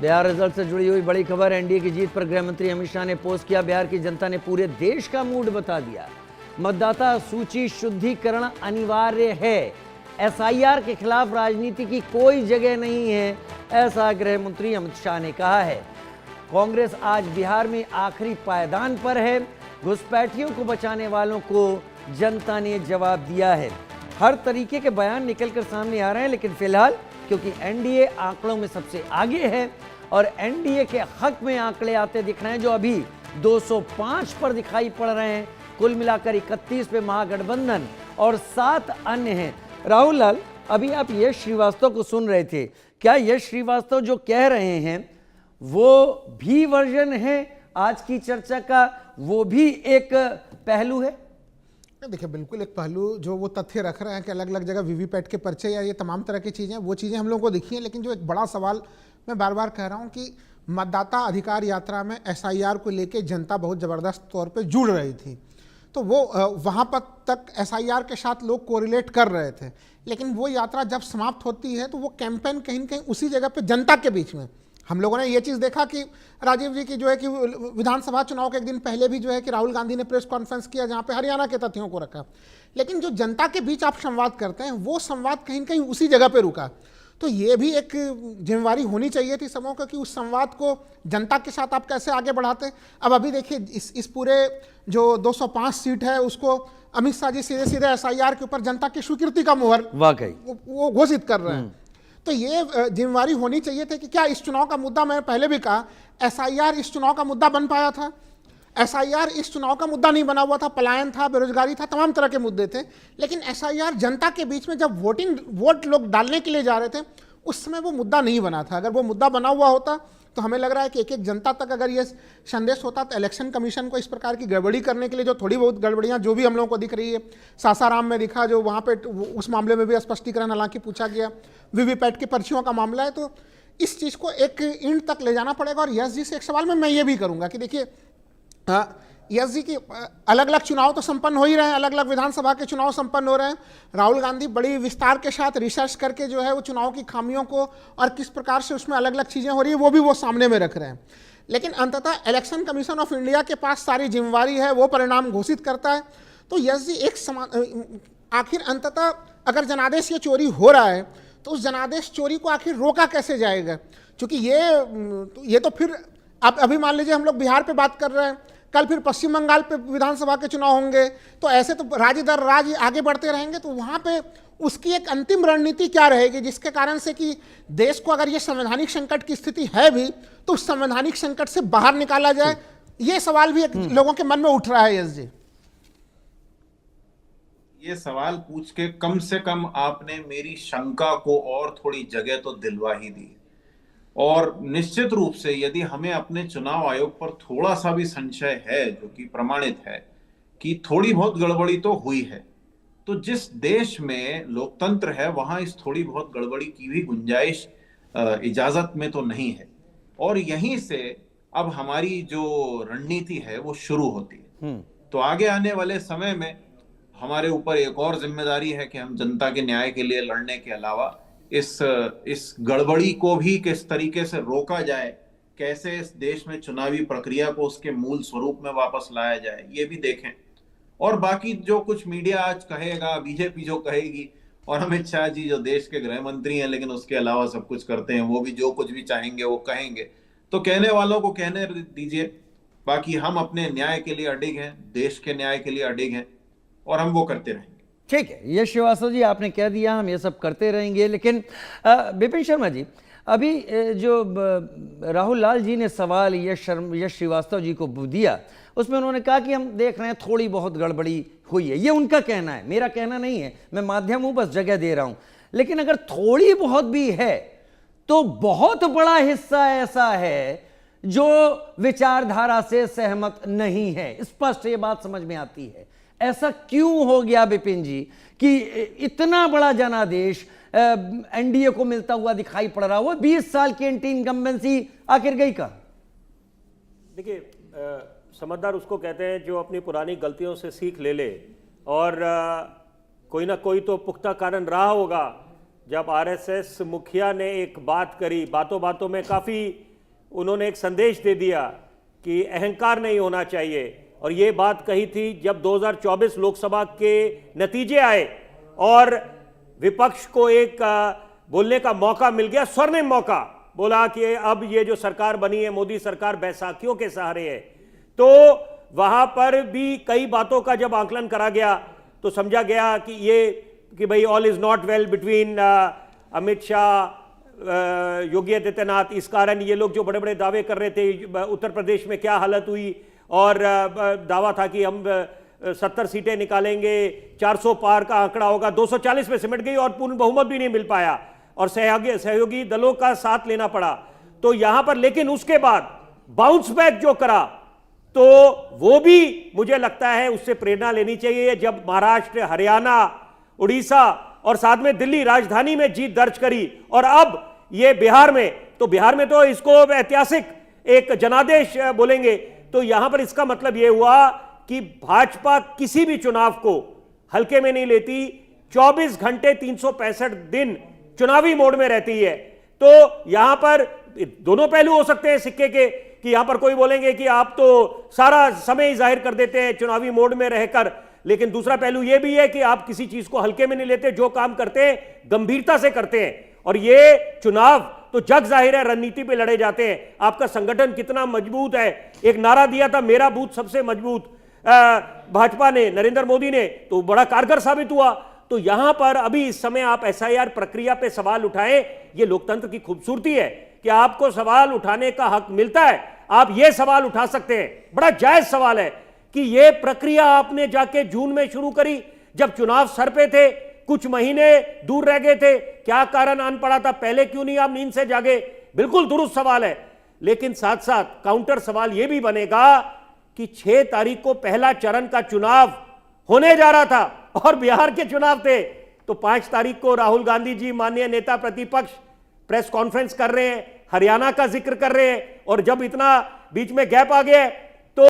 Bihar result से जुड़ी हुई बड़ी खबर, एनडीए की जीत पर गृह मंत्री अमित शाह ने पोस्ट किया। बिहार की जनता ने पूरे देश का मूड बता दिया। मतदाता सूची शुद्धिकरण अनिवार्य है। एसआईआर के खिलाफ राजनीति की कोई जगह नहीं है, ऐसा गृह मंत्री अमित शाह ने कहा है। कांग्रेस आज बिहार में आखिरी पायदान पर है। घुसपैठियों को बचाने वालों को जनता ने जवाब दिया है। हर तरीके के बयान निकलकर सामने आ रहे हैं, लेकिन फिलहाल क्योंकि एनडीए आंकड़ों में सबसे आगे है और एनडीए के हक में आंकड़े आते दिख रहे हैं, जो अभी 205 पर दिखाई पड़ रहे हैं। कुल मिलाकर 31 पे महागठबंधन और 7 अन्य हैं। राहुल लाल, अभी आप यश श्रीवास्तव को सुन रहे थे, क्या यश श्रीवास्तव जो कह रहे हैं वो भी वर्जन है आज की चर्चा का, वो भी एक पहलू है? देखिए, बिल्कुल एक पहलू जो वो तथ्य रख रहे हैं कि अलग अलग जगह वीवीपैट के पर्चे या ये तमाम तरह की चीज़ें, वो चीज़ें हम लोगों को दिखी हैं। लेकिन जो एक बड़ा सवाल मैं बार बार कह रहा हूँ कि मतदाता अधिकार यात्रा में एसआईआर को लेके जनता बहुत ज़बरदस्त तौर पे जुड़ रही थी, तो वो वहाँ पर तक एसआईआर के साथ लोग कोरिलेट कर रहे थे। लेकिन वो यात्रा जब समाप्त होती है तो वो कैंपेन कहीं न कहीं उसी जगह पे जनता के बीच में। हम लोगों ने ये चीज़ देखा कि राजीव जी की जो है कि विधानसभा चुनाव के एक दिन पहले भी जो है कि राहुल गांधी ने प्रेस कॉन्फ्रेंस किया जहाँ पे हरियाणा के तथ्यों को रखा। लेकिन जो जनता के बीच आप संवाद करते हैं वो संवाद कहीं न कहीं उसी जगह पे रुका। तो ये भी एक जिम्मेवारी होनी चाहिए थी समूह का कि उस संवाद को जनता के साथ आप कैसे आगे बढ़ाते। अब अभी देखिए इस पूरे जो 205 सीट है उसको अमित शाह जी सीधे सीधे एसआईआर के ऊपर जनता की स्वीकृति का मुहर वाकई वो घोषित कर रहे हैं। तो ये जिम्मेवारी होनी चाहिए थी कि क्या इस चुनाव का मुद्दा, मैं पहले भी कहा, एसआईआर इस चुनाव का मुद्दा बन पाया था? एसआईआर इस चुनाव का मुद्दा नहीं बना हुआ था। पलायन था, बेरोजगारी था, तमाम तरह के मुद्दे थे। लेकिन एसआईआर जनता के बीच में जब वोट लोग डालने के लिए जा रहे थे उस समय वो मुद्दा नहीं बना था। अगर वो मुद्दा बना हुआ होता तो हमें लग रहा है कि एक एक जनता तक अगर ये संदेश होता तो इलेक्शन कमीशन को इस प्रकार की गड़बड़ी करने के लिए, जो थोड़ी बहुत गड़बड़ियां जो भी हम लोगों को दिख रही है, सासाराम में दिखा, जो वहाँ पे उस मामले में भी स्पष्टीकरण हालांकि पूछा गया, वीवीपैट की पर्चियों का मामला है, तो इस चीज़ को एक एंड तक ले जाना पड़ेगा। और यश जी से एक सवाल मैं ये भी करूँगा कि देखिए, यश जी की अलग अलग चुनाव तो संपन्न हो ही रहे हैं, अलग अलग विधानसभा के चुनाव संपन्न हो रहे हैं। राहुल गांधी बड़ी विस्तार के साथ रिसर्च करके जो है वो चुनाव की खामियों को और किस प्रकार से उसमें अलग अलग चीज़ें हो रही है वो भी वो सामने में रख रहे हैं। लेकिन अंततः इलेक्शन कमीशन ऑफ इंडिया के पास सारी जिम्मेवारी है, वो परिणाम घोषित करता है। तो यश जी आखिर अंततः अगर जनादेश ये चोरी हो रहा है तो उस जनादेश चोरी को आखिर रोका कैसे जाएगा? क्योंकि ये तो फिर आप अभी मान लीजिए हम लोग बिहार पे बात कर रहे हैं, कल फिर पश्चिम बंगाल पे विधानसभा के चुनाव होंगे, तो ऐसे तो राज्य दर राज्य आगे बढ़ते रहेंगे। तो वहाँ पे उसकी एक अंतिम रणनीति क्या रहेगी जिसके कारण से कि देश को अगर ये संवैधानिक संकट की स्थिति है भी तो उस संवैधानिक संकट से बाहर निकाला जाए, ये सवाल भी लोगों के मन में उठ रहा है। यश जी, ये सवाल पूछ के कम से कम आपने मेरी शंका को और थोड़ी जगह तो दिलवा ही दी। और निश्चित रूप से यदि हमें अपने चुनाव आयोग पर थोड़ा सा भी संशय है, जो कि प्रमाणित है कि थोड़ी बहुत गड़बड़ी तो हुई है, तो जिस देश में लोकतंत्र है वहां इस थोड़ी बहुत गड़बड़ी की भी गुंजाइश इजाजत में तो नहीं है। और यहीं से अब हमारी जो रणनीति है वो शुरू होती है। तो आगे आने वाले समय में हमारे ऊपर एक और जिम्मेदारी है कि हम जनता के न्याय के लिए लड़ने के अलावा इस गड़बड़ी को भी किस तरीके से रोका जाए, कैसे इस देश में चुनावी प्रक्रिया को उसके मूल स्वरूप में वापस लाया जाए, ये भी देखें। और बाकी जो कुछ मीडिया आज कहेगा, बीजेपी जो कहेगी, और अमित शाह जी जो देश के गृह मंत्री हैं लेकिन उसके अलावा सब कुछ करते हैं, वो भी जो कुछ भी चाहेंगे वो कहेंगे, तो कहने वालों को कहने दीजिए। बाकी हम अपने न्याय के लिए अडिग हैं, देश के न्याय के लिए अडिग हैं और हम वो करते रहेंगे। ठीक है यश श्रीवास्तव जी, आपने कह दिया हम ये सब करते रहेंगे। लेकिन विपिन शर्मा जी, अभी जो राहुल लाल जी ने सवाल यश श्रीवास्तव जी को दिया, उसमें उन्होंने कहा कि हम देख रहे हैं थोड़ी बहुत गड़बड़ी हुई है। ये उनका कहना है, मेरा कहना नहीं है, मैं माध्यम हूं, बस जगह दे रहा हूं। लेकिन अगर थोड़ी बहुत भी है तो बहुत बड़ा हिस्सा ऐसा है जो विचारधारा से सहमत नहीं है। स्पष्ट ये बात समझ में आती है। ऐसा क्यों हो गया विपिन जी कि इतना बड़ा जनादेश एनडीए को मिलता हुआ दिखाई पड़ रहा? वो 20 साल की एंटी इनकम्बेंसी आखिर गई कहां? देखिए, समझदार उसको कहते हैं जो अपनी पुरानी गलतियों से सीख ले ले, और कोई ना कोई तो पुख्ता कारण रहा होगा जब आरएसएस मुखिया ने एक बात करी, बातों बातों में काफ़ी उन्होंने एक संदेश दे दिया कि अहंकार नहीं होना चाहिए। और ये बात कही थी जब 2024 लोकसभा के नतीजे आए और विपक्ष को एक बोलने का मौका मिल गया, स्वर्णिम मौका। बोला कि अब ये जो सरकार बनी है मोदी सरकार बैसाखियों के सहारे है। तो वहां पर भी कई बातों का जब आकलन करा गया तो समझा गया कि भाई all is not well between Amit Shah, Yogi Adityanath. इस कारण ये लोग जो बड़े बड़े दावे कर रहे थे उत्तर प्रदेश में क्या हालत हुई, और दावा था कि हम 70 सीटें निकालेंगे, 400 पार का आंकड़ा होगा, 240 में सिमट गई और पूर्ण बहुमत भी नहीं मिल पाया और सहयोगी दलों का साथ लेना पड़ा। तो यहां पर लेकिन उसके बाद बाउंस बैक जो करा तो वो भी मुझे लगता है उससे प्रेरणा लेनी चाहिए। जब महाराष्ट्र, हरियाणा, उड़ीसा और साथ में दिल्ली राजधानी में जीत दर्ज करी और अब ये बिहार में तो इसको ऐतिहासिक एक जनादेश बोलेंगे। तो यहां पर इसका मतलब यह हुआ कि भाजपा किसी भी चुनाव को हल्के में नहीं लेती, 24 घंटे 365 दिन चुनावी मोड में रहती है। तो यहां पर दोनों पहलू हो सकते हैं सिक्के के, कि यहां पर कोई बोलेंगे कि आप तो सारा समय ही जाहिर कर देते हैं चुनावी मोड में रहकर, लेकिन दूसरा पहलू यह भी है कि आप किसी चीज को हल्के में नहीं लेते, जो काम करते हैं गंभीरता से करते हैं। और ये चुनाव तो जग जाहिर है रणनीति पे लड़े जाते हैं। आपका संगठन कितना मजबूत है, एक नारा दिया था मेरा बूथ सबसे मजबूत, भाजपा ने, नरेंद्र मोदी ने, तो बड़ा कारगर साबित हुआ। तो यहां पर अभी इस समय आप एसआईआर प्रक्रिया पे सवाल उठाएं, ये लोकतंत्र की खूबसूरती है कि आपको सवाल उठाने का हक मिलता है। आप ये सवाल उठा सकते हैं, बड़ा जायज सवाल है कि ये प्रक्रिया आपने जाके जून में शुरू करी जब चुनाव सर पे थे, कुछ महीने दूर रह गए थे, क्या कारण आन पड़ा था, पहले क्यों नहीं आप नींद से जागे? बिल्कुल दुरुस्त सवाल है। लेकिन साथ साथ काउंटर सवाल यह भी बनेगा कि 6 तारीख को पहला चरण का चुनाव होने जा रहा था और बिहार के चुनाव थे, तो 5 तारीख को राहुल गांधी जी माननीय नेता प्रतिपक्ष प्रेस कॉन्फ्रेंस कर रहे हैं, हरियाणा का जिक्र कर रहे हैं, और जब इतना बीच में गैप आ गया है